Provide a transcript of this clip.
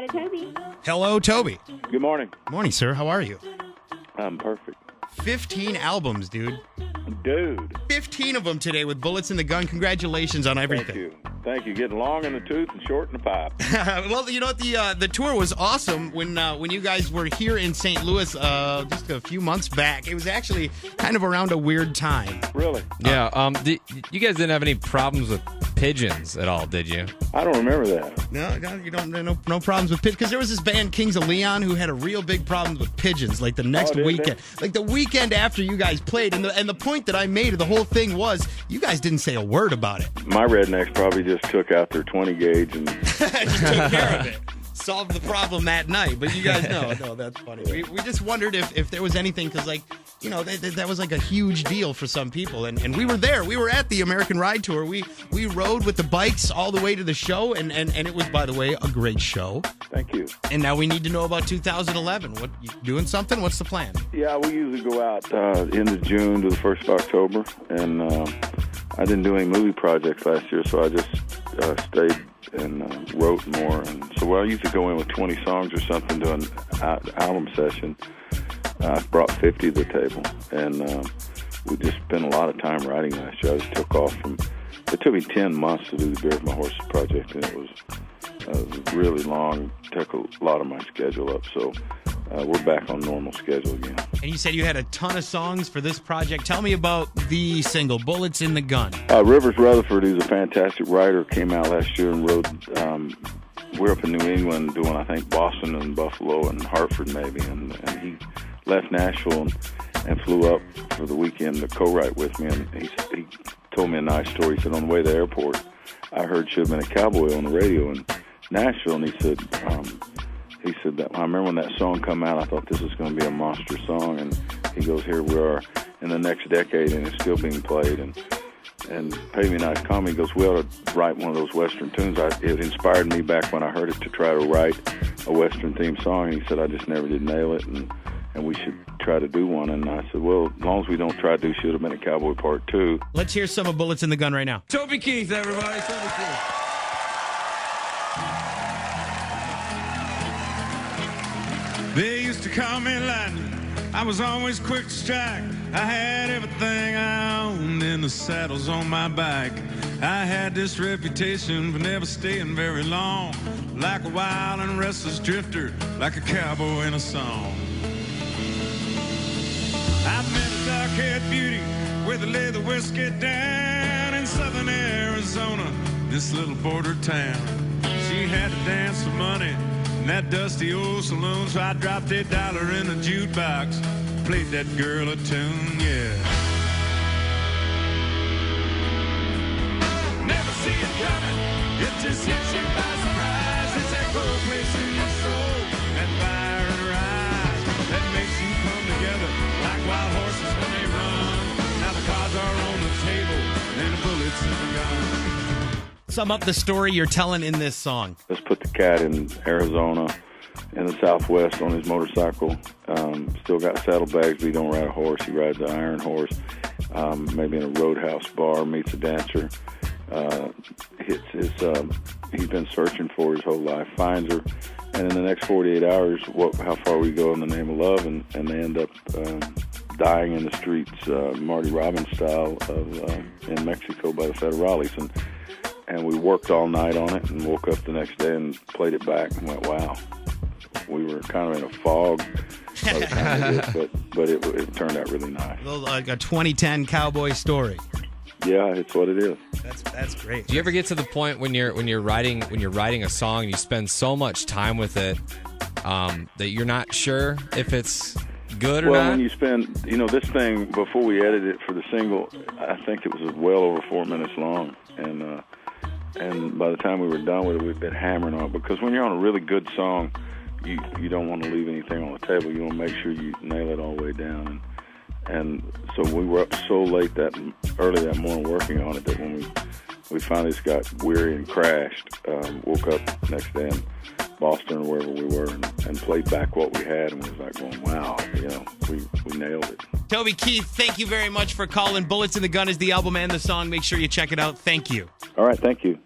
got a Toby. Hello, Toby. Good morning. Morning, sir. How are you? I'm perfect. 15 albums, dude. Dude. 15 of them today with Bullets in the Gun. Congratulations on everything. Thank you. Getting long in the tooth and short in the pipe. Well, you know what? The tour was awesome when you guys were here in St. Louis just a few months back. It was actually kind of around a weird time. Really? Yeah. You guys didn't have any problems with pigeons at all, did you? I don't remember that. No, you don't. No problems with pigeons. Because there was this band, Kings of Leon, who had a real big problem with pigeons. Like the next weekend, like the weekend after you guys played, and the point that I made of the whole thing was you guys didn't say a word about it. My rednecks probably just took out their 20 gauge and just took care of it. Solved the problem that night. But you guys know that's funny. We just wondered if there was anything, because that was like a huge deal for some people, and we were there. We were at the American Ride Tour. We rode with the bikes all the way to the show, and it was, by the way, a great show. Thank you. And now we need to know about 2011. What, you doing something? What's the plan? Yeah, we usually go out end of June to the 1st of October, and I didn't do any movie projects last year, so I just stayed and wrote more. And so I usually go in with 20 songs or something to an album session. I brought 50 to the table, and we just spent a lot of time writing last year. I just took off it took me 10 months to do the Beer of My Horses project, and it was really long, took a lot of my schedule up, so we're back on normal schedule again. And you said you had a ton of songs for this project. Tell me about the single, Bullets in the Gun. Rivers Rutherford, who's a fantastic writer, came out last year and wrote, we're up in New England doing, I think, Boston and Buffalo and Hartford maybe, and he left Nashville and flew up for the weekend to co-write with me, and he told me a nice story. He said, on the way to the airport, I heard Should Have Been a Cowboy on the radio in Nashville, and he said that I remember when that song come out, I thought this was going to be a monster song, and he goes, here we are in the next decade, and it's still being played, and paid me a nice comment. He goes, we ought to write one of those Western tunes. It inspired me back when I heard it to try to write a Western theme song, and he said, I just never did nail it, and we should try to do one. And I said, well, as long as we don't try to do Should Have Been a Cowboy Part 2. Let's hear some of Bullets in the Gun right now. Toby Keith, everybody. Toby Keith. They used to call me lightning. I was always quick to strike. I had everything I owned in the saddles on my bike. I had this reputation for never staying very long, like a wild and restless drifter, like a cowboy in a song. I met a dark-haired beauty with a leather whiskey down in southern Arizona, this little border town. She had to dance for money in that dusty old saloon, so I dropped $1 in a jukebox, played that girl a tune, yeah. Never see it coming, it just hits you by surprise. It's that cold place in your soul, that fire in her eyes, that makes you come together like wild horses when they run. Now the cards are on the table, and the bullets in the gun. Sum up the story you're telling in this song. Let's put the cat in Arizona, in the Southwest, on his motorcycle. Still got saddlebags, but he don't ride a horse. He rides an iron horse. Maybe in a roadhouse bar, meets a dancer. He's been searching for her his whole life, finds her, and in the next 48 hours, how far we go in the name of love, and they end up dying in the streets, Marty Robbins style, in Mexico by the Federales. And we worked all night on it and woke up the next day and played it back and went, wow. We were kind of in a fog by the time we did, but it turned out really nice. Like a 2010 cowboy story. Yeah, it's what it is. That's great. Do you ever get to the point when you're writing a song, you spend so much time with it that you're not sure if it's good or not? Well, when you spend, this thing, before we edited it for the single, I think it was well over 4 minutes long, and by the time we were done with it, we'd been hammering on it, because when you're on a really good song, you don't want to leave anything on the table. You want to make sure you nail it all the way down. And so we were up so late early that morning working on it that when we finally just got weary and crashed, woke up next day in Boston or wherever we were and played back what we had, and we was like going, wow, we nailed it. Toby Keith, thank you very much for calling. Bullets in the Gun is the album and the song. Make sure you check it out. Thank you. All right, thank you.